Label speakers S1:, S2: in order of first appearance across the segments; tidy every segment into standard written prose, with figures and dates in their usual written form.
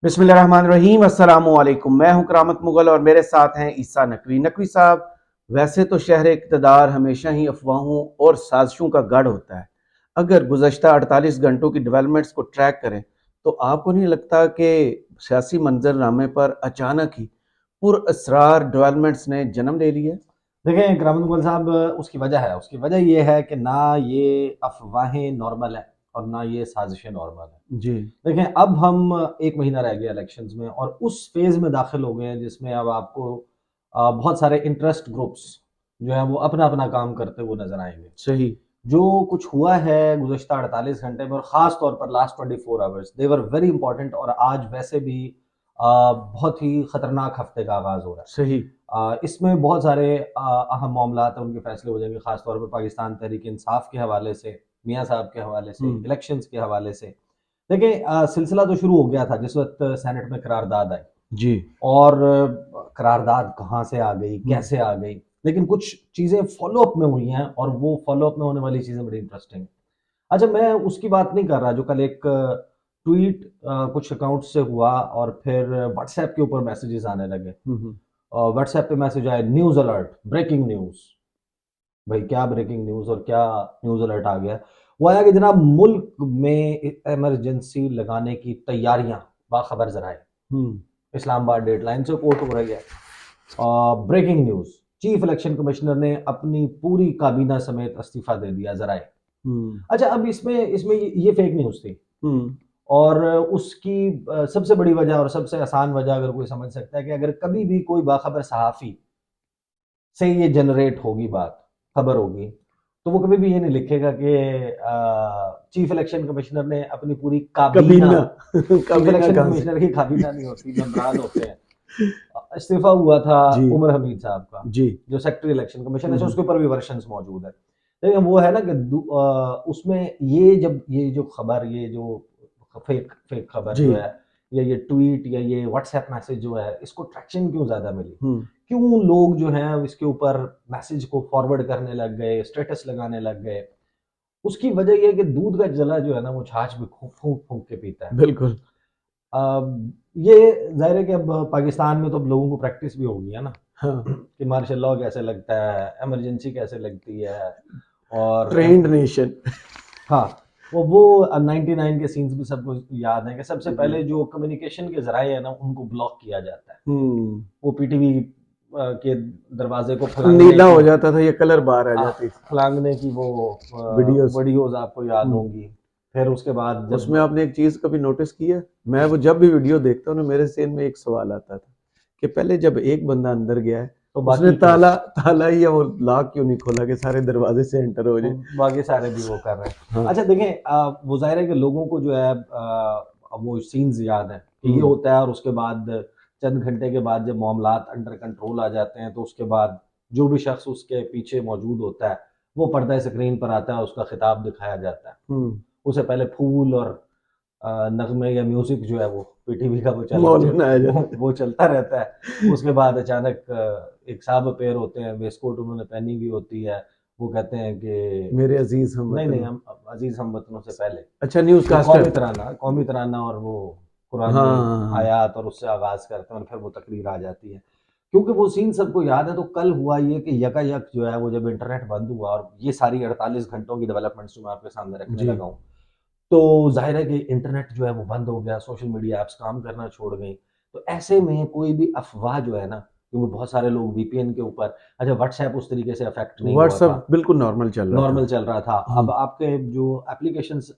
S1: बिस्मिल्लाहिर्रहमानिर्रहीम अस्सलामुअलैकुम। मैं हूं करामत मुगल और मेरे साथ हैं ईसा नकवी। नकवी साहब, वैसे तो शहर इक़्तिदार हमेशा ही अफवाहों और साजिशों का गढ़ होता है। अगर गुज़श्ता 48 घंटों की डेवलपमेंट्स को ट्रैक करें तो आपको नहीं लगता कि सियासी मंजरनामे पर अचानक ही पुरअसरार डेवलपमेंट्स ने जन्म ले लिया?
S2: देखें करामत मुगल साहब, उसकी वजह है। उसकी वजह ये है कि ना ये अफवाहें नॉर्मल है और ना ये साजिशें नॉर्मल है।
S1: जी।
S2: देखें, अब हम 1 महीना रह गया इलेक्शंस में और उस फेज में दाखिल हो गए हैं जिसमें अब आपको बहुत सारे इंटरेस्ट ग्रुप्स जो है वो अपना अपना काम करते हुए नजर आएंगे।
S1: सही।
S2: जो कुछ हुआ है गुज़श्ता 48 घंटे में और ख़ास तौर पर last 24 hours, they were very important. और आज वैसे भी बहुत ही ख़तरनाक हफ्ते का आगाज़ हो रहा है।
S1: सही।
S2: इसमें बहुत सारे अहम मामलात हैं, उनके फैसले हो जाएंगे, ख़ास तौर पर पाकिस्तान तहरीक इंसाफ के हवाले से, मियाँ साहब के हवाले से, इलेक्शंस के हवाले से। देखिए, सिलसिला तो शुरू हो गया था जिस वक्त सेनेट में करारदाद आई।
S1: जी।
S2: और करारदाद कहाँ से आ गई, कैसे आ गई, लेकिन कुछ चीज़ें फॉलोअप में हुई हैं और वो फॉलोअप में होने वाली चीज़ें बड़ी इंटरेस्टिंग हैं। अच्छा, मैं उसकी बात नहीं कर रहा जो कल एक ट्वीट कुछ अकाउंट से हुआ और फिर व्हाट्सएप के ऊपर मैसेजेस आने लगे। व्हाट्सएप पे मैसेज आया, न्यूज़ अलर्ट, ब्रेकिंग न्यूज़। भाई क्या ब्रेकिंग न्यूज़ और क्या न्यूज़ अलर्ट आ गया? वो आया कि जनाब मुल्क में इमरजेंसी लगाने की तैयारियां बाखबर जराए। इस्लामाबाद डेडलाइन से कोट हो रही है। Breaking news, chief election commissioner ने अपनी पूरी काबीना समेत इस्तीफा दे दिया जराए। अच्छा, अब इसमें इसमें ये फेक न्यूज़ थी। और उसकी सबसे बड़ी वजह और सबसे आसान वजह अगर कोई समझ सकता है कि अगर कभी भी कोई बाखबर सहाफ़ी से ये जनरेट होगी बात, खबर होगी, तो वो कभी भी ये नहीं लिखेगा कि चीफ इलेक्शन कमिश्नर ने अपनी पूरी काबीना,
S1: कबीना।
S2: चीफ
S1: कबीना
S2: इलेक्शन
S1: कहाँ से?
S2: कमिश्नर की काबीना नहीं होती, मेंबरान होते हैं। इस्तीफा हुआ था
S1: जी।
S2: उमर हमीद साहब का,
S1: जी।
S2: जो सेक्रेटरी इलेक्शन कमीशन है, उसके ऊपर भी वर्शंस मौजूद है। लेकिन वो है ना कि उसमें ये जब ये जो खबर, ये जो फेक फेक खबर
S1: जी।
S2: जो है, या ये ट्वीट या ये व्हाट्सएप मैसेज जो है, इसको ट्रैक्शन क्यों ज्यादा मिली?
S1: हम्म।
S2: क्यों लोग जो हैं इसके ऊपर मैसेज को फॉरवर्ड करने लग गए, स्टेटस लगाने लग गए? उसकी वजह यह है कि दूध का जला जो है ना, वो छाछ भी फूंक फूंक के पीता है।
S1: बिल्कुल।
S2: ये जाहिर है कि अब पाकिस्तान में तो अब लोगों को प्रैक्टिस भी होगी, है ना,
S1: हाँ।
S2: कि मार्शल लॉ कैसे लगता है, इमरजेंसी कैसे लगती है। और
S1: ट्रेंड नेशन।
S2: हाँ, वो 99 के सीन्स भी सबको याद है कि सबसे
S1: जी।
S2: पहले जो कम्युनिकेशन के जराए हैं ना, उनको ब्लॉक किया जाता है।
S1: हम्म।
S2: वो पीटीवी के दरवाजे को फलांगने
S1: नीला
S2: की,
S1: हो जाता था, ये कलर बाहर आ
S2: हाँ,
S1: जाती थी।
S2: फलांगने की वो
S1: वीडियोस।
S2: वीडियोस आपको याद
S1: हम्म।
S2: होंगी। फिर उसके बाद जब
S1: उसमें आपने एक चीज कभी नोटिस की है? मैं वो जब भी वीडियो देखता हूँ ना, मेरे ज़हन में एक सवाल आता था कि पहले जब एक बंदा अंदर गया है,
S2: तो
S1: उसने
S2: बाकी क्लोज,
S1: ताला ताला ही या वो लॉक क्यों नहीं खोला कि सारे दरवाजे से एंटर हो
S2: वो
S1: जाए?
S2: बाकी सारे भी वो कर रहे हैं।
S1: हाँ।
S2: अच्छा देखें, वो ज़ाहिर है कि लोगों को जो है अब वो सीन्स याद हैं कि ये
S1: हम्म।
S2: होता है, और उसके बाद चंद घंटे के बाद जब मामलात अंडर कंट्रोल आ जाते हैं, तो उसके बाद जो भी शख्स उसके पीछे मौजूद होता है वो पर्दा स्क्रीन पर आता है, उसका खिताब दिखाया जाता है। उसे पहले फूल और नगमे या म्यूजिक जो है वो पीटीवी का
S1: माहौल बनाया जाता है।
S2: वो चलता रहता है। उसके बाद अचानक एक साहब अपेयर होते हैं, वेस्टकोट उन्होंने पहनी हुई होती है। वो कहते हैं कि
S1: मेरे अजीज हम
S2: नहीं नहीं,
S1: वतन।
S2: हम अजीज हम वतनों से पहले
S1: अच्छा, न्यूज
S2: वो
S1: कास्टर।
S2: कौमी तराना और वो
S1: हाँ
S2: कुरानी
S1: हाँ हाँ।
S2: आयात, और उससे आगाज करते हैं और फिर वो तकरीर आ जाती है। क्योंकि वो सीन सबको याद है। तो कल हुआ ये कि यकायक जो है वो जब इंटरनेट बंद हुआ और ये सारी 48 घंटों की डेवलपमेंट्स जो मैं आपके सामने रखने
S1: जी।
S2: लगा हूँ, तो ज़ाहिर है कि इंटरनेट जो है वो बंद हो गया, सोशल मीडिया ऐप्स काम करना छोड़ गई। तो ऐसे में कोई भी अफ़वाह जो है ना, क्योंकि बहुत सारे लोग वीपीएन के ऊपर, अच्छा व्हाट्सऐप उस तरीके से अफ़ेक्ट नहीं हुआ था,
S1: व्हाट्सअप बिल्कुल नॉर्मल चल रहा था।
S2: नॉर्मल चल रहा था। अब
S1: हम्म।
S2: आपके जो एप्लीकेशंस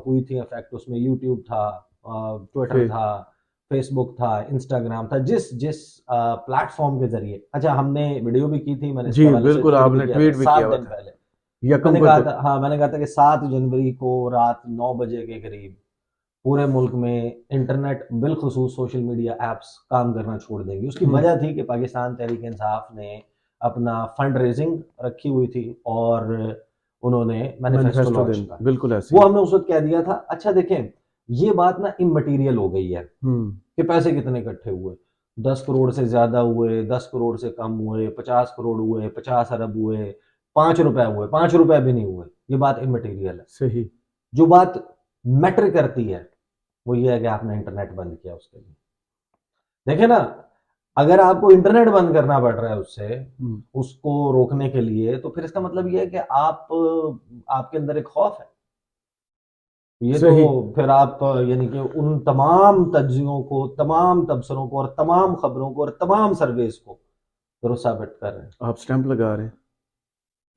S2: हुई थी अफ़ेक्ट, उसमें यूट्यूब था, ट्विटर
S1: फिर।
S2: था, फेसबुक था, इंस्टाग्राम था, जिस जिस प्लेटफ़ॉर्म के ज़रिए, अच्छा हमने वीडियो भी की थी, मैंने इसके
S1: जी
S2: हवाले से
S1: बिल्कुल,
S2: ट्वीट भी
S1: आपने
S2: किया था
S1: ट्वीट भी
S2: 7
S1: किया हुआ
S2: दिन
S1: था।
S2: पहले।
S1: यकम
S2: मैंने
S1: को
S2: कहा
S1: तो।
S2: था, हाँ, मैंने कहा था कि 7 जनवरी को रात 9 बजे के करीब पूरे मुल्क में इंटरनेट बिलखुसूस सोशल मीडिया ऐप्स काम करना छोड़ देंगी। उसकी
S1: हम्म।
S2: वजह थी कि पाकिस्तान तहरीक इंसाफ ने अपना फंड रेजिंग रखी हुई थी और उन्होंने मैनिफेस्टो
S1: मैनिफेस्टो
S2: लॉन्च
S1: दिन
S2: किया।
S1: बिल्कुल ऐसे
S2: वो
S1: ही।
S2: हमने उस वक्त कह दिया था। अच्छा देखें, ये बात ना इमटेरियल हो गई है
S1: हम्म।
S2: कि पैसे कितने इकट्ठे हुए, 10 करोड़ से ज्यादा हुए, 10 करोड़ से कम हुए, 50 करोड़ हुए, 50 अरब हुए, 5 रुपए हुए, 5 रुपए भी नहीं हुए, ये बात इमटेरियल है।
S1: सही।
S2: जो बात मैटर करती है वो ये है कि आपने इंटरनेट बंद किया उसके लिए। देखिए ना, अगर आपको इंटरनेट बंद करना पड़ रहा है उससे, उसको रोकने के लिए, तो फिर इसका मतलब ये है कि आप आपके अंदर एक खौफ है। ये तो
S1: सही।
S2: फिर आप यानी कि उन तमाम तज्जियों को, तमाम तबसरों को और तमाम खबरों को और तमाम सर्वेस को दुरुस्त साबित कर रहे हैं
S1: आप स्टैंप लगा रहे हैं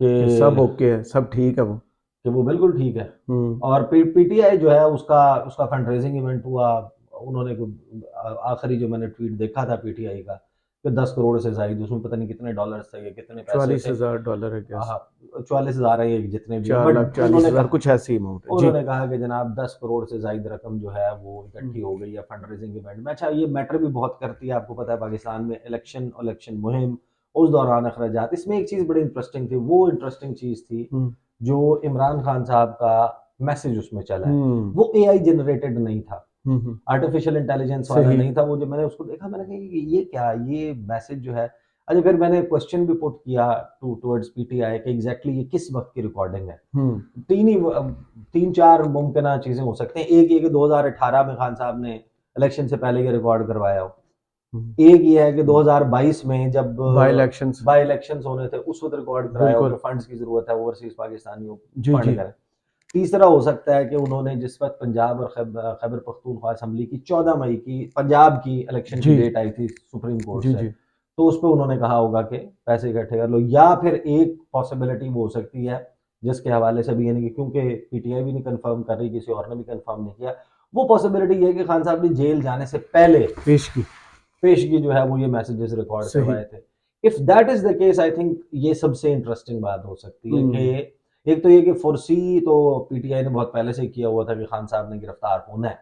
S1: कि सब
S2: कि
S1: ओके है, सब ठीक है वो।
S2: वो बिल्कुल ठीक है।
S1: हम्म।
S2: और पीटीआई जो है उसका उसका फंड रेजिंग इवेंट हुआ। उन्होंने आखिरी जो मैंने ट्वीट देखा था पीटीआई का, कि 10 करोड़ से जायद, उसमें पता नहीं कितने डॉलर्स थे, कितने पैसे थे।
S1: 40,000 है गैस।
S2: 44,000 है, ये जितने भी हैं,
S1: चार
S2: बट
S1: लाख चालीस
S2: उन्होंने
S1: हजार
S2: कहा
S1: कुछ ऐसी अमाउंट है जी।
S2: उन्होंने कहा कि जनाब 10 करोड़ से जायद रकम जो है वो
S1: हम्म।
S2: इकट्ठी हो गई है फंड रेजिंग इवेंट में। अच्छा, ये मैटर भी बहुत करती है, आपको पता है पाकिस्तान में इलेक्शन मुहिम, उस दौरान अखराजात। इसमें एक चीज़ बड़ी इंटरेस्टिंग थी, वो इंटरेस्टिंग चीज़ थी
S1: हम्म।
S2: जो इमरान खान साहब का मैसेज उसमें चला है,
S1: हम्म।
S2: वो एआई जनरेटेड नहीं था,
S1: हम्म।
S2: आर्टिफिशियल इंटेलिजेंस वाला
S1: सही।
S2: नहीं था वो। जो मैंने उसको देखा, मैंने कहा ये क्या, ये मैसेज जो है। अच्छा, फिर मैंने क्वेश्चन भी पुट किया टूवर्ड्स पीटीआई कि एग्जैक्टली ये किस वक्त की रिकॉर्डिंग है।
S1: हम्म।
S2: तीन ही तीन चार मुमकिन चीजें हो सकते हैं। एक ये कि 2018 में खान साहब ने इलेक्शन से पहले ये रिकॉर्ड करवाया हो। एक ये है कि 2022 में जब
S1: बाई इलेक्शंस।
S2: बाई इलेक्शंस होने थे उस वक्त रिकॉर्ड कराया हो कि
S1: बिल्कुल।
S2: फंड्स की जरूरत है, ओवरसीज पाकिस्तानियों को
S1: जी
S2: फंड
S1: जी।
S2: करें। तीसरा हो सकता है कि उन्होंने जिस वक्त पंजाब और खैबर पख्तूनख्वा असम्बली की 14 मई की पंजाब की इलेक्शन की
S1: जी
S2: डेट आई थी सुप्रीम कोर्ट
S1: जी
S2: से,
S1: जी।
S2: तो उस पर उन्होंने कहा होगा कि पैसे इकट्ठे कर लो। या फिर एक पॉसिबिलिटी वो हो सकती है जिसके हवाले से भी, यानी कि क्योंकि पीटीआई भी नहीं कंफर्म कर रही, किसी और ने भी कंफर्म नहीं किया, वो पॉसिबिलिटी ये है कि खान साहब ने जेल जाने से पहले
S1: पेश की।
S2: पेशगी जो है वो ये मैसेजेस रिकॉर्ड
S1: सही।
S2: करवाए थे। If that is the case, I think ये सबसे इंटरेस्टिंग बात हो सकती है
S1: हम्म।
S2: कि एक तो ये कि फोर्सी तो पीटीआई ने बहुत पहले से किया हुआ था कि खान साहब ने गिरफ्तार होना है,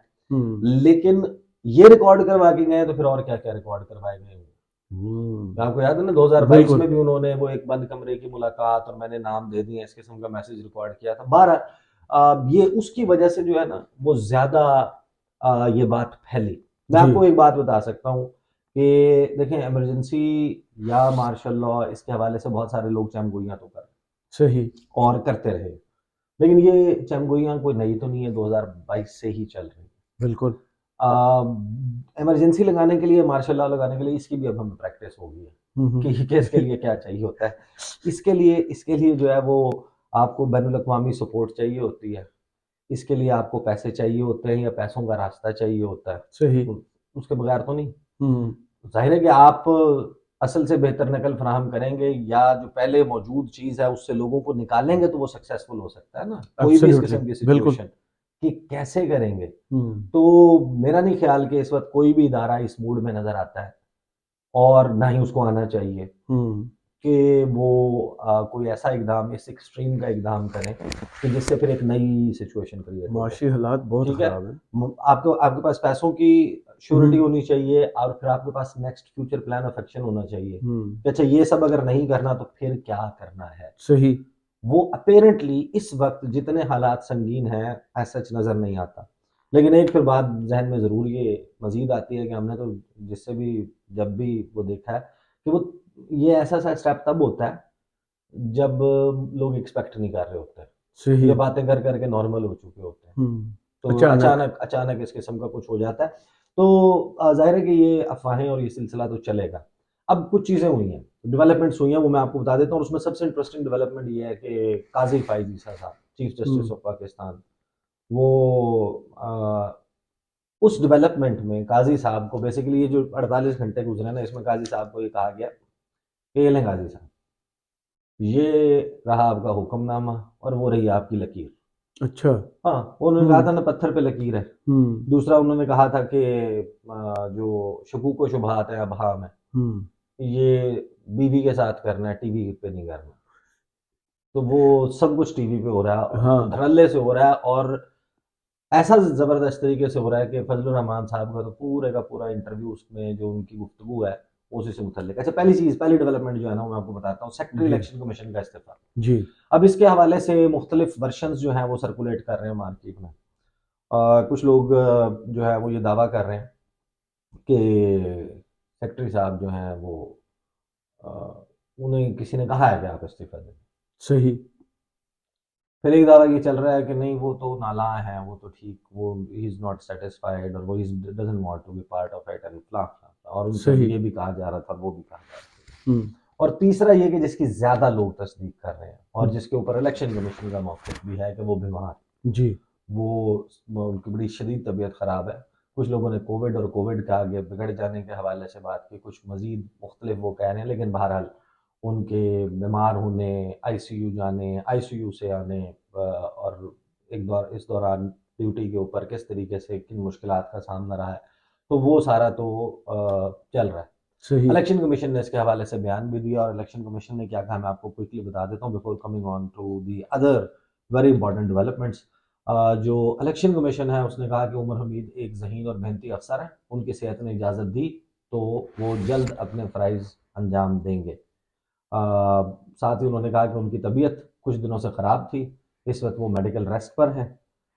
S2: लेकिन ये रिकॉर्ड करवा के गए तो फिर और क्या क्या रिकॉर्ड करवाए गए होंगे। आपको याद है ना 2022
S1: बिल्कुल।
S2: में भी उन्होंने वो एक बंद कमरे की मुलाकात और मैंने नाम दे दिए इस किस्म का मैसेज रिकॉर्ड किया था। 12 ये उसकी वजह से जो है ना वो ज्यादा ये बात फैली। मैं
S1: जी।
S2: आपको एक बात बता सकता हूँ कि देखें, इमरजेंसी या मार्शल लॉ, इसके हवाले से बहुत सारे लोग चमगोइयाँ तो कर
S1: सही।
S2: और करते रहे, लेकिन ये चमगोइयाँ कोई नई तो नहीं है, 2022 से ही चल रही है।
S1: बिल्कुल।
S2: इमरजेंसी लगाने के लिए, मार्शल लॉ लगाने के लिए इसकी भी अब हमें प्रैक्टिस हो गई है कि इसके लिए क्या चाहिए होता है। इसके लिए जो है वो आपको बैनुल अक़वामी सपोर्ट चाहिए होती है, इसके लिए आपको पैसे चाहिए होते हैं या पैसों का रास्ता चाहिए होता है।
S1: सही।
S2: तो उसके बगैर तो नहीं।
S1: हम्म।
S2: जाहिर है कि आप असल से बेहतर नकल फराहम करेंगे या जो पहले मौजूद चीज़ है उससे लोगों को निकालेंगे तो वो सक्सेसफुल हो सकता है ना, कोई भी इस
S1: एब्सोल्युटली।
S2: किस्म की
S1: बिल्कुल।
S2: सिचुएशन, कि कैसे करेंगे।
S1: हम्म।
S2: तो मेरा नहीं ख्याल कि इस वक्त कोई भी इदारा इस मूड में नजर आता है, और ना ही उसको आना चाहिए
S1: हम्म।
S2: कि वो कोई ऐसा इकदाम, इस एक्सट्रीम का इकदाम करें कि जिससे फिर एक नई सिचुएशन क्रिएट हो जाए।
S1: माशी हालात बहुत
S2: ठीक है,
S1: खराब है।
S2: आपको आपके पास पैसों की श्योरिटी
S1: हम्म।
S2: होनी चाहिए और फिर आपके पास next future plan of action होना चाहिए
S1: हम्म।
S2: कि अच्छा ये सब अगर नहीं करना तो फिर क्या करना है।
S1: सही।
S2: वो अपेरेंटली इस वक्त जितने हालात संगीन हैं ऐसा सच नज़र नहीं आता। लेकिन एक फिर बात जहन में ज़रूर ये मजीद आती है कि हमने तो जिससे भी जब भी वो देखा है कि वो ये ऐसा सा स्टेप तब होता है जब लोग एक्सपेक्ट नहीं कर रहे होते हैं,
S1: सही।
S2: ये बातें कर करके नॉर्मल हो चुके होते हैं, तो
S1: अचानक।
S2: अचानक अचानक इस किस्म का कुछ हो जाता है। तो जाहिर है कि ये अफवाहें और ये सिलसिला तो चलेगा। अब कुछ चीज़ें हुई हैं, डेवलपमेंट्स हुई हैं, वो मैं आपको बता देता हूँ। और उसमें सबसे इंटरेस्टिंग डेवलपमेंट ये है कि काजी फायद ईसा साहब, chief justice
S1: hmm.
S2: Of Pakistan, वो अ, उस डेवलपमेंट में काजी साहब को बेसिकली, ये जो 48 घंटे गुजरे ना, इसमें काजी साहब को ये कहा गया कि ये लें काजी साहब, ये रहा आपका हुक्मनामा और वो रही आपकी लकीर।
S1: अच्छा।
S2: हाँ, उन्होंने कहा
S1: हम्म।
S2: था ना पत्थर पे लकीर है।
S1: हम्म।
S2: दूसरा उन्होंने कहा था कि जो शकूक व शुबहात है अबहाम है,
S1: हम्म।
S2: ये बीवी के साथ करना है, टीवी पे नहीं करना। तो वो सब कुछ टीवी पे हो रहा है और
S1: हाँ।
S2: धड़ल्ले से हो रहा है, और ऐसा जबरदस्त तरीके से हो रहा है कि फजलुर रहमान साहब का तो पूरे का पूरा इंटरव्यू, उसमें जो उनकी गुफ्तगू है उसी से मुतल्लिक। अच्छा, पहली डेवलपमेंट जो है ना वो मैं आपको बताता हूँ, सेक्रेटरी
S1: जी
S2: इलेक्शन कमीशन का इस्तीफा।
S1: जी।
S2: अब इसके हवाले से मुख्तलिफ वर्शंस जो हैं वो सर्कुलेट कर रहे हैं मार्केट में। कुछ लोग जो है वो ये दावा कर रहे हैं कि सेक्रेटरी साहब जो हैं वो अ, उन्हें किसी ने कहा है कि आप इस्तीफा दें।
S1: सही।
S2: फिर एक दावा ये चल रहा है कि नहीं वो तो नाला है, वो तो ठीक, वो ही इज नॉट सेटिस्फाइड और वो doesn't want to be part of it and फ्ला, और उनसे
S1: सही।
S2: ये भी कहा जा रहा था और वो भी कहा जा रहा था।
S1: हम्म,
S2: और तीसरा ये कि जिसकी ज्यादा लोग तस्दीक कर रहे हैं और
S1: हम्म,
S2: जिसके ऊपर इलेक्शन कमीशन का मौक़िफ़ भी है कि वो बीमार,
S1: जी।
S2: वो उनकी बड़ी शदीद तबीयत ख़राब है। कुछ लोगों ने कोविड और कोविड का आगे बिगड़ जाने के हवाले से बात की, कुछ मज़ीद मुख्तलिफ वो कह रहे हैं, लेकिन बहरहाल उनके बीमार होने, आईसीयू जाने, आईसीयू से आने और इस दौरान ड्यूटी के ऊपर किस तरीके से किन मुश्किलात का सामना रहा है, तो वो सारा तो चल रहा है।
S1: सही।
S2: इलेक्शन कमीशन ने इसके हवाले से बयान भी दिया और इलेक्शन कमीशन ने क्या कहा मैं आपको क्विकली बता देता हूँ before coming on to the other very important developments. जो इलेक्शन कमीशन है उसने कहा कि उमर हमीद एक ज़हीन और मेहनती अफसर हैं, उनकी सेहत ने इजाज़त दी तो वो जल्द अपने फ़राइज़ अंजाम देंगे। साथ ही उन्होंने कहा कि उनकी तबीयत कुछ दिनों से ख़राब थी, इस वक्त वो मेडिकल रेस्ट पर हैं।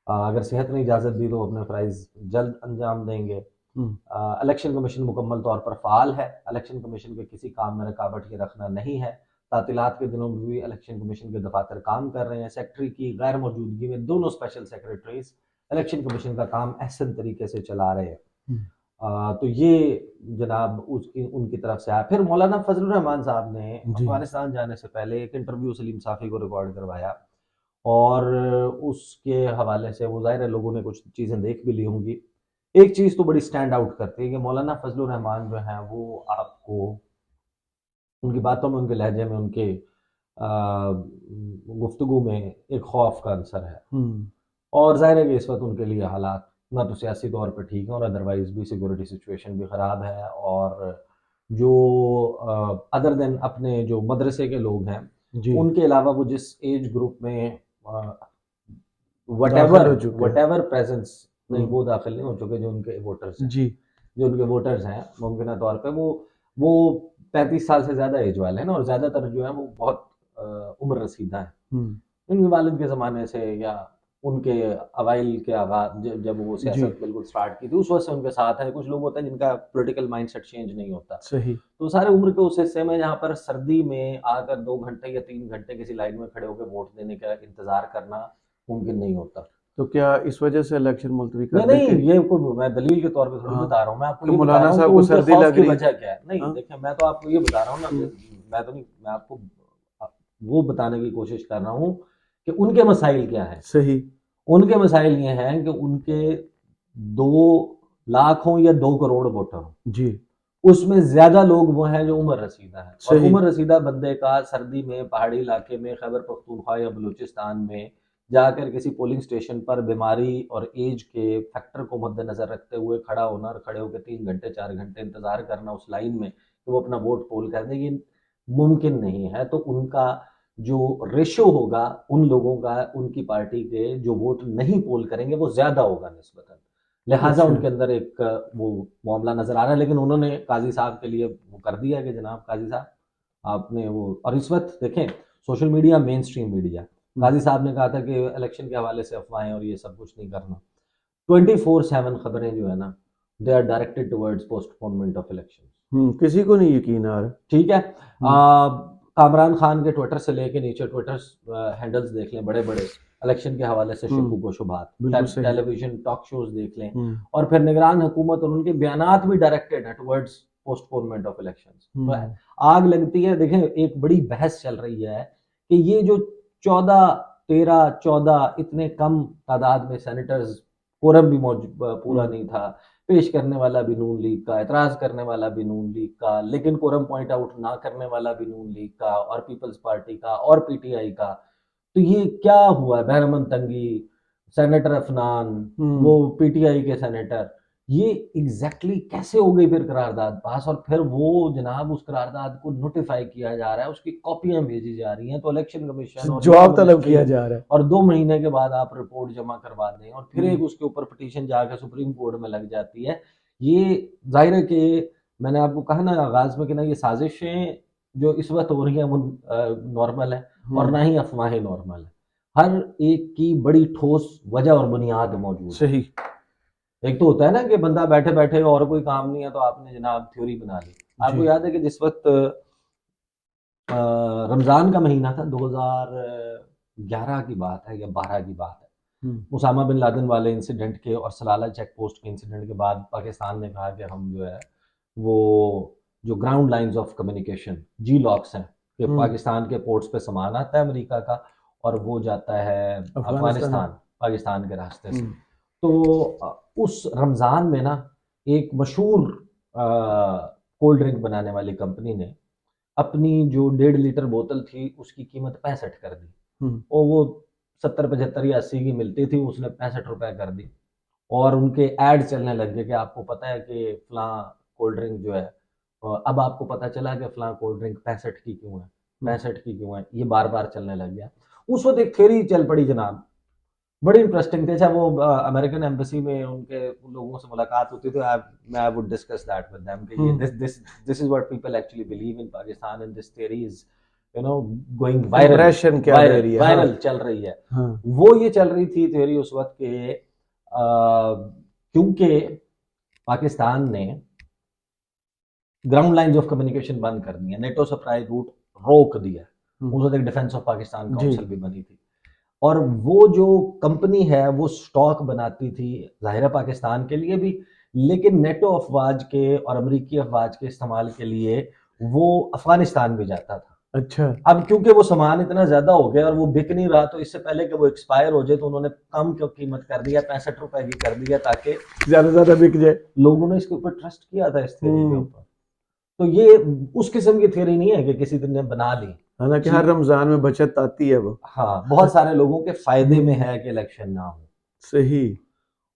S2: अगर सेहत ने इजाज़त दी तो वो अपने फ़राइज़ जल्द अंजाम देंगे।
S1: हम्म,
S2: इलेक्शन कमीशन मुकम्मल तौर पर फ़ाल है, इलेक्शन कमीशन के किसी काम में रुकावट ये रखना नहीं है। तातीलात के दिनों में भी इलेक्शन कमीशन के दफातर काम कर रहे हैं। सेक्रेटरी की गैर मौजूदगी में दोनों स्पेशल सेक्रेटरीज इलेक्शन कमीशन का काम अहसन तरीके से चला रहे हैं।
S1: हम्म,
S2: तो ये जनाब उसकी उनकी तरफ से आया। फिर मौलाना फजलुर रहमान साहब ने
S1: जी।
S2: अफगानिस्तान जाने से पहले एक इंटरव्यू सलीम साफ़ी को रिकॉर्ड करवाया और उसके हवाले से वो ज़ाहिर है लोगों ने कुछ चीज़ें देख भी ली होंगी। एक चीज़ तो बड़ी स्टैंड आउट करती है कि मौलाना फजलुर रहमान जो हैं वो आपको उनकी बातों में, उनके लहजे में, उनके गुफ्तगू में एक खौफ का अंसर है।
S1: हम्म,
S2: और ज़ाहिर है कि इस वक्त उनके लिए हालात ना तो सियासी तौर पर ठीक हैं और अदरवाइज़ भी सिक्योरिटी सिचुएशन भी ख़राब है। और जो अदर देन अपने जो मदरसे के लोग हैं
S1: जी।
S2: उनके अलावा वो जिस एज ग्रुप में
S1: दाखिल
S2: वटेवर
S1: हो चुके हैं।
S2: वटेवर प्रेजेंस, नहीं
S1: हम्म,
S2: वो दाखिल नहीं हो चुके, जो उनके वोटर्स हैं,
S1: जी।
S2: जो उनके वोटर्स हैं मुमकिन तौर पे वो 35 साल से ज़्यादा एज वाले हैं ना, और ज़्यादातर जो है वो बहुत उम्र रसीदा है।
S1: हम्म,
S2: उनके वालिद के ज़माने से या उनके अवाइल के आगाज जब वो
S1: जी।
S2: सियासत बिल्कुल स्टार्ट की थी उस वक्त से उनके साथ है। कुछ लोग होते हैं जिनका पॉलिटिकल माइंडसेट चेंज नहीं होता,
S1: सही।
S2: तो सारे उम्र के उस हिस्से में जहाँ पर सर्दी में आकर 2 घंटे या 3 घंटे किसी लाइन में खड़े होकर वोट देने का इंतजार करना मुमकिन नहीं होता।
S1: तो क्या इस वजह से इलेक्शन मुलतवी
S2: नहीं
S1: कर दें
S2: नहीं,
S1: कि?
S2: ये कोई मैं दलील के तौर पे थोड़ी
S1: हाँ,
S2: बता रहा हूँ, मैं आपको
S1: कि
S2: ये बता
S1: मौलाना
S2: रहा हूँ कि
S1: साहब को
S2: उनके
S1: सर्दी
S2: खौफ
S1: लग
S2: की
S1: रही?
S2: वजह क्या है। नहीं
S1: हाँ,
S2: देखिए, मैं तो आपको ये बता रहा हूँ ना कि मैं तो नहीं, मैं आपको वो बताने की कोशिश कर रहा हूँ कि उनके मसाइल क्या हैं।
S1: सही।
S2: उनके मसाइल ये हैं कि उनके 2 लाख हों या 2 करोड़ वोटर हों,
S1: जी।
S2: उसमें ज्यादा लोग वो हैं जो उम्र रसीदा है। और
S1: सही।
S2: उम्र रसीदा बंदे का सर्दी में पहाड़ी इलाके में खैबर पख्तूनख्वा या बलूचिस्तान में जाकर किसी पोलिंग स्टेशन पर बीमारी और एज के फैक्टर को मद्देनजर रखते हुए खड़ा होना और खड़े होकर 3 घंटे 4 घंटे इंतजार करना उस लाइन में कि वो अपना वोट पोल कर दे, ये मुमकिन नहीं है। तो उनका जो रेशो होगा उन लोगों का उनकी पार्टी के जो वोट नहीं पोल करेंगे वो ज्यादा होगा निस्बतन, लिहाजा
S1: अच्छा।
S2: उनके अंदर एक वो मामला नजर आ रहा है। लेकिन उन्होंने काजी साहब के लिए वो कर दिया कि जनाब काजी साहब आपने वो, और इस वक्त देखें social media mainstream media,
S1: हम्म,
S2: काजी साहब ने कहा था कि इलेक्शन के हवाले से अफवाहें और ये सब कुछ नहीं करना। 24/7 खबरें जो है ना, they are directed towards postponement of election.
S1: किसी को नहीं यकीन आ रहा।
S2: ठीक है।
S1: हम्म,
S2: कामरान खान के ट्विटर से लेके नीचे ट्विटर हैंडल्स देख लें बड़े बड़े इलेक्शन के हवाले से
S1: हम्म,
S2: शुभ शुभात,
S1: बिल्कुल सही।
S2: टेलीविजन टॉक शोज देख लें,
S1: हम्म,
S2: और फिर निगरान हुकूमत और उनके बयानात भी डायरेक्टेड है टुवर्ड्स पोस्टपोनमेंट ऑफ इलेक्शंस। तो
S1: हम्म,
S2: आग लगती है। देखें, एक बड़ी बहस चल रही है कि ये जो 14 13 14 इतने कम तादाद में सेनेटर्स, कोरम भी पूरा
S1: हम्म,
S2: नहीं था, पेश करने वाला भी नून लीग का, एतराज़ करने वाला भी नून लीग का, लेकिन कोरम पॉइंट आउट ना करने वाला भी नून लीग का और पीपल्स पार्टी का और पीटीआई का। तो ये क्या हुआ है? बहरमन तंगी, सेनेटर अफनान, वो
S1: हम्म,
S2: पीटीआई के सेनेटर, ये एग्जैक्टली कैसे हो गई फिर करारदाद पास? और फिर वो जनाब उस करारदाद को नोटिफाई किया जा रहा है, उसकी कॉपियां भेजी जा रही हैं, तो इलेक्शन कमीशन और
S1: जवाब
S2: इनकम
S1: तलब
S2: मिनिस्ट्री,
S1: किया जा रहा है।
S2: और 2 महीने के बाद आप रिपोर्ट जमा करवा दें और फिर एक
S1: हम्म,
S2: उसके ऊपर पिटीशन जाकर सुप्रीम कोर्ट में लग जाती है। ये जाहिर है कि मैंने आपको कहा ना आगाज में कि ना, ये साजिशें जो इस वक्त हो रही हैं वो नॉर्मल है और
S1: हम्म,
S2: ना ही अफवाहें नॉर्मल है। हर एक की बड़ी ठोस वजह और बुनियाद मौजूद है।
S1: सही।
S2: एक तो होता है ना कि बंदा बैठे बैठे और कोई काम नहीं है तो आपने जनाब थ्योरी बना ली। आपको
S1: जी।
S2: याद है कि जिस वक्त रमज़ान का महीना था 2011 की बात है या 12 की बात है, उसामा बिन लादेन वाले इंसिडेंट के और सलाला चेक पोस्ट के इंसिडेंट के बाद पाकिस्तान ने कहा कि हम जो है वो जो ground lines of communication G LOCs हैं कि पाकिस्तान के पोर्ट्स पे सामान आता है अमेरिका का और वो जाता है अफगानिस्तान पाकिस्तान के रास्ते से। तो उस रमज़ान में ना एक मशहूर कोल्ड ड्रिंक बनाने वाली कंपनी ने अपनी जो 1.5 लीटर बोतल थी उसकी कीमत 65 कर दी, और वो 70 75 या 80 की मिलती थी, उसने 65 रुपए कर दी। और उनके ऐड चलने लग गए कि आपको पता है कि फलां कोल्ड ड्रिंक जो है, अब आपको पता चला कि फलां कोल्ड ड्रिंक 65 की क्यों है, 65 की क्यों है, ये बार बार चलने लग गया। उस वक्त एक थ्योरी चल पड़ी जनाब, बड़ी इंटरेस्टिंग थी। अच्छा वो अमेरिकन एम्बेसी में उनके लोगों से मुलाकात होती थी, I would discuss that with them कि ये this is what people actually believe in Pakistan and this theory is you know going viral, viral चल रही है। वो ये चल रही थी थ्योरी उस वक्त के क्योंकि पाकिस्तान ने ग्राउंड लाइंस ऑफ कम्युनिकेशन बंद कर दी है, नेटो सप्लाई रूट रोक दिया, उस वक्त एक डिफेंस ऑफ पाकिस्तान काउंसिल भी बनी थी, और वो जो कंपनी है वो स्टॉक बनाती थी जाहिर है पाकिस्तान के लिए भी, लेकिन नेटो अफवाज के और अमेरिकी अफवाज के इस्तेमाल के लिए वो अफगानिस्तान भी जाता था।
S1: अच्छा,
S2: अब क्योंकि वो सामान इतना ज्यादा हो गया और वो बिक नहीं रहा, तो इससे पहले कि वो एक्सपायर हो जाए तो उन्होंने कम क्यों कीमत कर दिया, 65 रुपए की कर दिया ताकि
S1: ज्यादा बिक जाए।
S2: लोगों ने इसके ऊपर ट्रस्ट किया था इस थ्योरी के ऊपर। तो ये उस किस्म की थ्योरी नहीं है कि किसी ने बना ली,
S1: हालांकि हर रमजान में बचत आती है वो।
S2: हाँ, बहुत सारे लोगों के फायदे में है कि इलेक्शन ना हो,
S1: सही,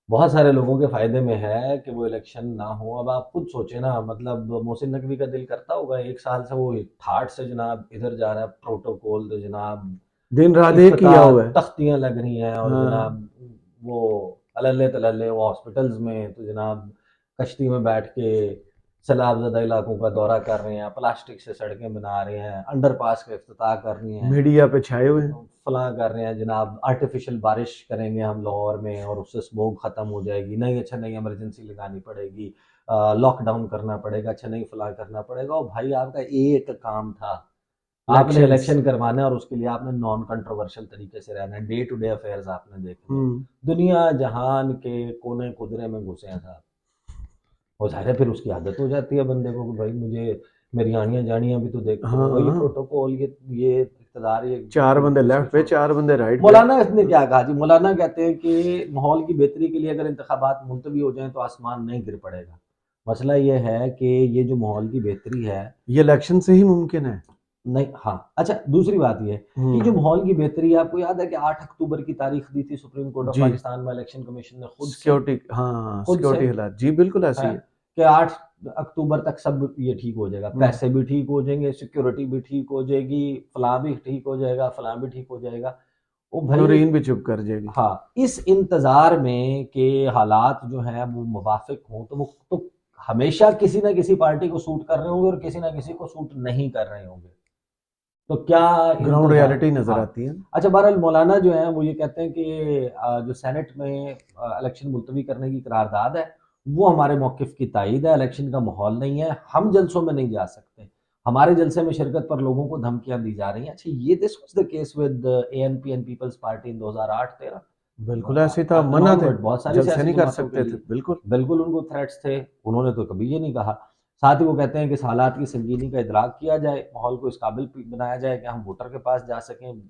S2: बहुत सारे लोगों के फायदे में है कि वो इलेक्शन ना हो। अब आप खुद सोचे ना, मतलब मोहसिन नकवी का दिल करता होगा, 1 साल से वो ठाट से जनाब इधर जा रहा है, प्रोटोकॉल तो जनाब
S1: दिन रात एक किया हुआ है,
S2: तख्तियां लग रही हैं, और जनाब वो अल्ले तलल्ले वो हॉस्पिटल्स में तो जनाब कश्ती में बैठ के सैलाबज़दा इलाकों का दौरा कर रहे हैं, प्लास्टिक से सड़कें बना रहे हैं, अंडरपास का इफ्तिताह कर रहे हैं,
S1: मीडिया पे छाए हुए हैं,
S2: फलां कर रहे हैं जनाब, आर्टिफिशियल बारिश करेंगे हम लाहौर में और उससे स्मोक ख़त्म हो जाएगी, नहीं अच्छा नहीं इमरजेंसी लगानी पड़ेगी, लॉकडाउन करना पड़ेगा, अच्छा नहीं फलां करना पड़ेगा। और भाई आपका एक काम था, आपने इलेक्शन करवाना है और उसके लिए आपने नॉन कंट्रोवर्शियल तरीके से रहना है, डे टू डे अफेयर्स आपने देखने, दुनिया जहान के कोने कुदरे में घुसे हैं साहब, और जाहिर है फिर उसकी आदत हो जाती है बंदे को कि भाई मुझे मेरी आनियां जानियां भी तो देखो, ये प्रोटोकॉल, ये इक़्तिदार, ये 4 बंदे लेफ्ट पे 4 बंदे राइट पे। मौलाना ने क्या कहा जी, मौलाना कहते हैं कि माहौल की बेहतरी के लिए अगर इंतखाबात मुलतवी हो जाएं तो आसमान नहीं गिर पड़ेगा। मसला ये है कि ये जो माहौल की बेहतरी है
S1: ये इलेक्शन से ही मुमकिन है
S2: नहीं। हाँ, अच्छा दूसरी बात ये कि जो माहौल की बेहतरी है, आपको याद है कि 8 अक्टूबर की तारीख दी थी सुप्रीम कोर्ट ऑफ पाकिस्तान में, इलेक्शन कमीशन ने खुद
S1: सिक्योरिटी, हाँ सिक्योरिटी हालात, जी बिल्कुल ऐसी है
S2: कि 8 अक्टूबर तक सब ये ठीक हो जाएगा, पैसे भी ठीक हो जाएंगे, सिक्योरिटी भी ठीक हो जाएगी, फलां भी ठीक हो जाएगा, फलां भी ठीक हो जाएगा, वो भाई
S1: नूरीन भी चुप कर जाएगी।
S2: हाँ, इस इंतजार में कि हालात जो है वो मुवाफिक हों, तो वो तो हमेशा किसी ना किसी पार्टी को सूट कर रहे होंगे और किसी ना किसी को सूट नहीं कर रहे होंगे, तो क्या
S1: ग्राउंड रियलिटी नजर आती है।
S2: अच्छा, बहरहाल मौलाना जो है वो ये कहते हैं कि जो सेनेट में इलेक्शन मुलतवी करने की करारदाद है वो हमारे मौक़िफ़ की तायीद है, इलेक्शन का माहौल नहीं है, हम जलसों में नहीं जा सकते, हमारे जलसे में शिरकत पर लोगों को धमकियां दी जा रही हैं। अच्छा, ये this was the case with ANP and Peoples Party in 2008-13,
S1: बिल्कुल ऐसे था, मना थे,
S2: बहुत सारी
S1: जलसे नहीं कर सकते थे,
S2: बिल्कुल उनको थ्रेट्स थे, उन्होंने तो कभी ये नहीं कहा। साथ ही वो कहते हैं कि इस हालात की संगीनी का इदराक किया जाए, माहौल को इस काबिल बनाया जाए कि हम वोटर के पास जा सकें।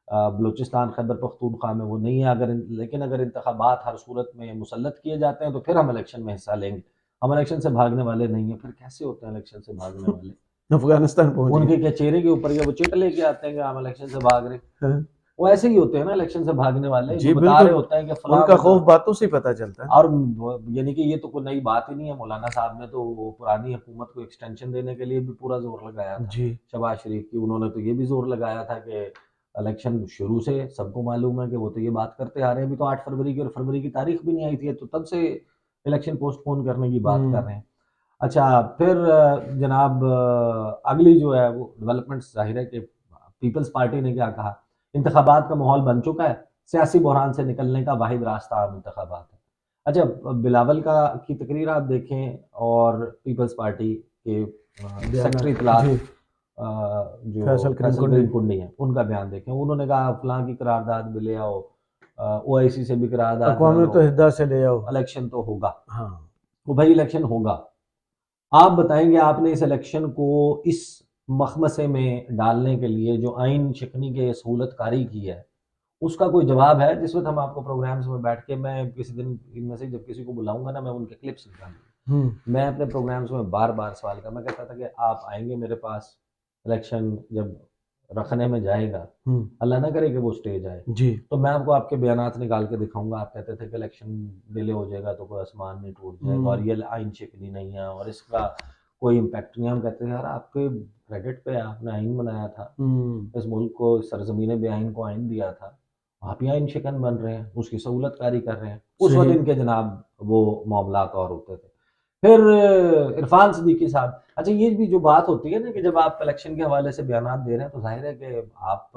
S2: बलूचिस्तान खैबर पख्तूनख्वा में वो नहीं है, लेकिन अगर इंतखाबात हर सूरत में मुसल्लत किए जाते हैं तो फिर हम इलेक्शन में हिस्सा लेंगे, हम इलेक्शन से भागने वाले नहीं हैं। फिर कैसे होते हैं इलेक्शन से भागने वाले?
S1: अफगानिस्तान पहुंच
S2: उनके क्या चेहरे के ऊपर वो चिट लेके आते हैं कि हम इलेक्शन से भाग रहे, वो ऐसे ही होते हैं ना इलेक्शन से भागने वाले, जो बता रहे होते हैं कि
S1: उनका खौफ बातों से पता चलता है।
S2: और यानी कि ये तो कोई नई बात ही नहीं है, मौलाना साहब ने तो पुरानी हुकूमत को एक्सटेंशन देने के लिए भी पूरा जोर लगाया था जी, शहबाज शरीफ की, उन्होंने तो ये भी जोर लगाया था कि इलेक्शन शुरू से सबको मालूम है कि वो तो ये बात करते आ रहे हैं, अभी तो 8 फरवरी की और फरवरी की तारीख भी नहीं आई थी, तो तब से इलेक्शन पोस्टपोन करने की बात कर रहे हैं। अच्छा, फिर जनाब अगली जो है वो डेवलपमेंट जाहिर है कि पीपल्स पार्टी ने क्या कहा, इंतखाबात का माहौल बन चुका है, सियासी बहरान से निकलने का वाहिद रास्ता आम इंतखाबात है। अच्छा, बिलावल की तकरीर आप देखें और पीपल्स पार्टी के सेक्रेटरी इत्तलाफ जो
S1: फैसल
S2: फैसल
S1: करीम
S2: करीम कुंडी है उनका बयान देखें। उन्होंने कहा फलां की करारदाद भी ले आओ, ओआईसी से भी करारदाद
S1: अक़वाम
S2: लो,
S1: मुत्तहिदा से ले आओ,
S2: इलेक्शन तो होगा।
S1: हाँ
S2: वो भाई इलेक्शन होगा, आप बताएंगे आपने इस इलेक्शन को इस मखमसे में डालने के लिए जो आइन शिकनी के सहूलत कारी की है उसका कोई जवाब है? जिस वक्त हम आपको प्रोग्राम्स में बैठ के, मैं किसी दिन इनमें से जब किसी को बुलाऊंगा ना, मैं उनके क्लिप्स निकालूंगा। मैं अपने प्रोग्राम्स में बार बार सवाल कर, मैं कहता था कि आप आएंगे मेरे पास, इलेक्शन जब रखने में जाएगा, अल्लाह ना करे कि वो स्टेज आए,
S1: जी
S2: तो मैं आपको आपके बयानात निकाल के दिखाऊंगा। आप कहते थे कि इलेक्शन डिले हो जाएगा तो कोई आसमान नहीं टूट जाएगा और ये आइन शिकनी नहीं है और इसका कोई इम्पैक्ट नहीं। हम कहते थे यार आपके क्रेडिट पे आपने आइन बनाया था, इस मुल्क को, सरजमीन बेआइन को आइन दिया था, आप ही आइन शिकन बन रहे हैं, उसकी सहूलत कारी कर रहे हैं। उस वक्त
S1: सही
S2: इनके जनाब वो मामलात और होते थे। फिर इरफान सिद्दीकी साहब, अच्छा ये भी जो बात होती है ना कि जब आप इलेक्शन के हवाले से बयान दे रहे हैं तो जाहिर है कि आप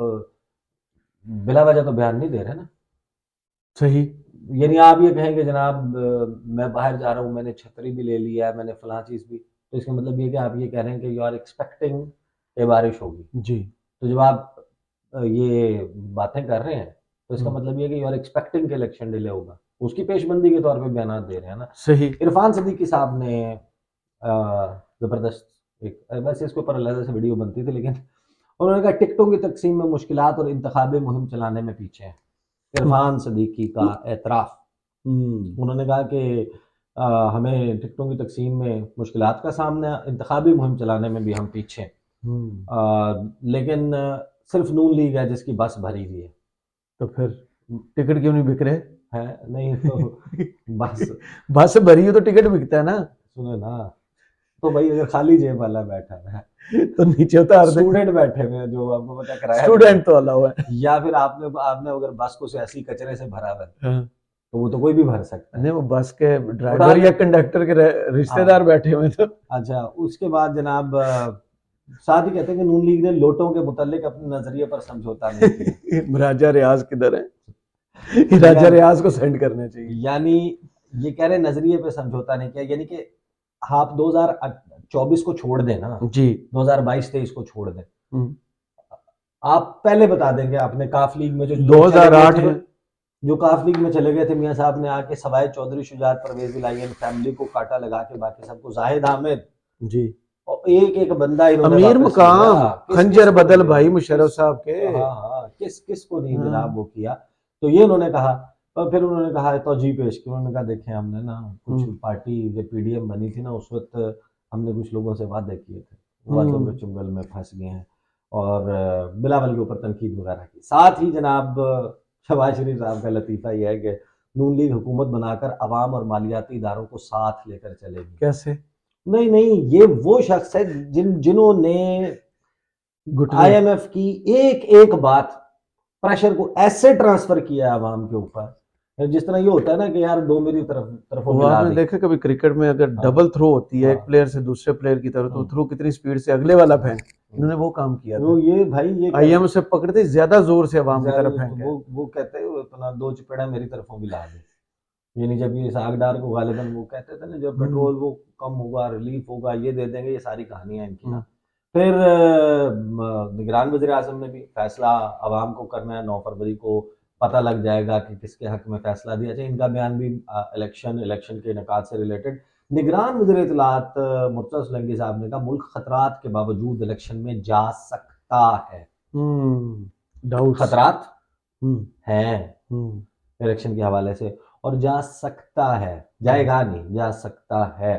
S2: बिला वजह तो बयान नहीं दे रहे ना।
S1: सही
S2: यानी आप ये कहेंगे जनाब मैं बाहर जा रहा हूँ, मैंने छतरी भी ले लिया है, मैंने फलां चीज़ भी, तो इसका मतलब ये कि आप ये कह रहे हैं कि यू आर एक्सपेक्टिंग कि बारिश होगी।
S1: जी
S2: तो जब आप ये बातें कर रहे हैं तो इसका
S1: हम्म,
S2: मतलब ये कि यू आर एक्सपेक्टिंग कि इलेक्शन डिले होगा, उसकी पेशबंदी के तौर पे बयान दे रहे हैं ना।
S1: सही
S2: इरफान सिद्दीकी साहब ने ज़बरदस्त एक, वैसे इसके ऊपर अलग से वीडियो बनती थी, लेकिन उन्होंने कहा टिकटों की तकसीम में मुश्किलात और इंतखाबी मुहिम चलाने में पीछे हैं। इरफान सिद्दीकी का एतराफ़, उन्होंने कहा कि हमें टिकटों की तकसीम में मुश्किलात का सामना, इंतखाबी मुहिम चलाने में भी हम पीछे हैं। लेकिन सिर्फ नून लीग है जिसकी बस भरी हुई है।
S1: तो फिर टिकट क्यों नहीं बिक रहे?
S2: है नहीं तो बस
S1: बस भरी हो तो टिकट बिकता है ना।
S2: सुने ना, तो भाई अगर खाली जेब वाला बैठा है
S1: तो नीचे उतार दे,
S2: स्टूडेंट बैठे हुए हैं जो आपको पता है किराया
S1: स्टूडेंट तो अलाउ है,
S2: या फिर आपने आपने अगर बस को ऐसी कचरे से भरा है
S1: हाँ।
S2: तो वो तो कोई भी भर सकता है।
S1: नहीं वो बस के
S2: उठा
S1: ड्राइवर
S2: ले,
S1: या कंडक्टर के रिश्तेदार
S2: हाँ
S1: बैठे हुए तो
S2: अच्छा। उसके बाद जनाब साथ ही कहते हैं कि नून लीग ने लोटों के मुतालिक अपने नजरिए पर समझौता नहीं किया।
S1: राजा रियाज किधर है? राजा रियाज को सेंड करने चाहिए।
S2: यानी ये कह रहे नजरिए पे समझौता नहीं किया, यानी कि आप 2024 को छोड़ दें ना,
S1: जी
S2: 2022-23 को छोड़ दें, आप पहले बता देंगे आपने काफ लीग में जो
S1: 2008 में
S2: जो काफ लीग में चले गए थे, मियां साहब ने आके सवाए चौधरी शुजात परवेज इलाही फैमिली को काटा लगा के बाकी सबको, जाहिद आमिद
S1: जी
S2: और एक एक बंदा इन्होंने
S1: अमीर
S2: वापस
S1: मकाम
S2: लिया।
S1: खंजर
S2: को
S1: बदल
S2: नहीं,
S1: भाई मुशर्रफ साहब के,
S2: हाँ हाँ, किस को नहीं
S1: हाँ।
S2: जनाब वो किया। तो ये उन्होंने कहा, और फिर उन्होंने कहा तौजीह पेश की। उन्होंने कहा देखें हमने ना कुछ पार्टी जब पीडीएम बनी थी ना उस वक्त हमने कुछ लोगों से वादे किए थे, वादों के चुंगल में फंस गए हैं और बिलावल के ऊपर तनकीद वगैरह की। साथ ही जनाब शहबाज शरीफ साहब का लतीफ़ा यह है कि नून लीग हुकूमत बनाकर अवाम और मालियाती इदारों को साथ लेकर चलेगी।
S1: कैसे?
S2: नहीं ये वो शख्स है जिन्होंने IMF की एक एक बात प्रेशर को ऐसे ट्रांसफर किया है आवाम के ऊपर, जिस तरह ये होता है ना कि यार दो मेरी तरफ
S1: वो आपने देखा कभी क्रिकेट में अगर डबल थ्रो होती है एक प्लेयर से दूसरे प्लेयर की तरफ, तो थ्रो कितनी स्पीड से अगले वाला फेंक, इन्होंने वो काम किया था।
S2: ये भाई ये
S1: IMF से पकड़ते ज्यादा जोर से अवाम की तरफ फेंके।
S2: वो कहते हैं अपना दो चपेड़ा मेरी तरफों भी ला दे। यानी जब ये सागडार को गालिबन वो कहते थे ना जब पेट्रोल वो कम होगा, रिलीफ होगा, ये दे देंगे, ये सारी कहानियां इनकी ना। फिर निगरान वज़ीर आज़म ने भी फैसला अवाम को करना है, 9 फरवरी को पता लग जाएगा कि किसके हक में फैसला दिया जाए। इनका बयान भी इलेक्शन के इनेकाद से रिलेटेड। निगरान वज़ीर इत्तलात मुर्तज़ा सुलंगी साहब ने कहा मुल्क खतरात के बावजूद इलेक्शन में जा सकता है।
S1: डाउट
S2: खतरात हैं इलेक्शन के हवाले से और जा सकता है, जाएगा नहीं, जा सकता है,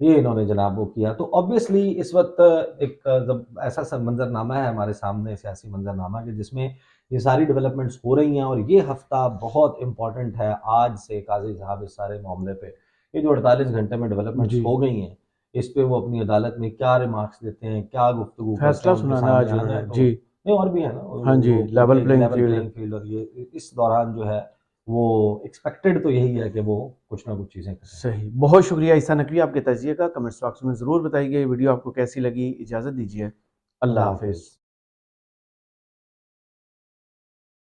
S2: ये इन्होंने जनाब वो किया। तो ऑब्वियसली इस वक्त एक जब ऐसा मंजरनामा है हमारे सामने, सियासी मंजरनामा कि जिसमें ये सारी डेवलपमेंट्स हो रही हैं और ये हफ्ता बहुत इंपॉर्टेंट है आज से काजी साहब इस सारे मामले पे। ये जो 48 घंटे में डेवलपमेंट्स हो गई हैं इस पे वो अपनी अदालत में क्या रिमार्क्स देते हैं, क्या गुफ्तगू
S1: फैसला सुनाना आज जो है जी,
S2: नहीं और भी है ना,
S1: हाँ जी, लेवल प्लेइंग
S2: फील्ड। और ये इस दौरान जो है वो एक्सपेक्टेड तो यही है कि वो कुछ ना कुछ चीज़ें करें।
S1: सही, बहुत शुक्रिया ईसा नकवी आपके तजिए का। कमेंट्स बॉक्स में ज़रूर बताइए वीडियो आपको कैसी लगी। इजाज़त दीजिए, अल्लाह हाफिज़।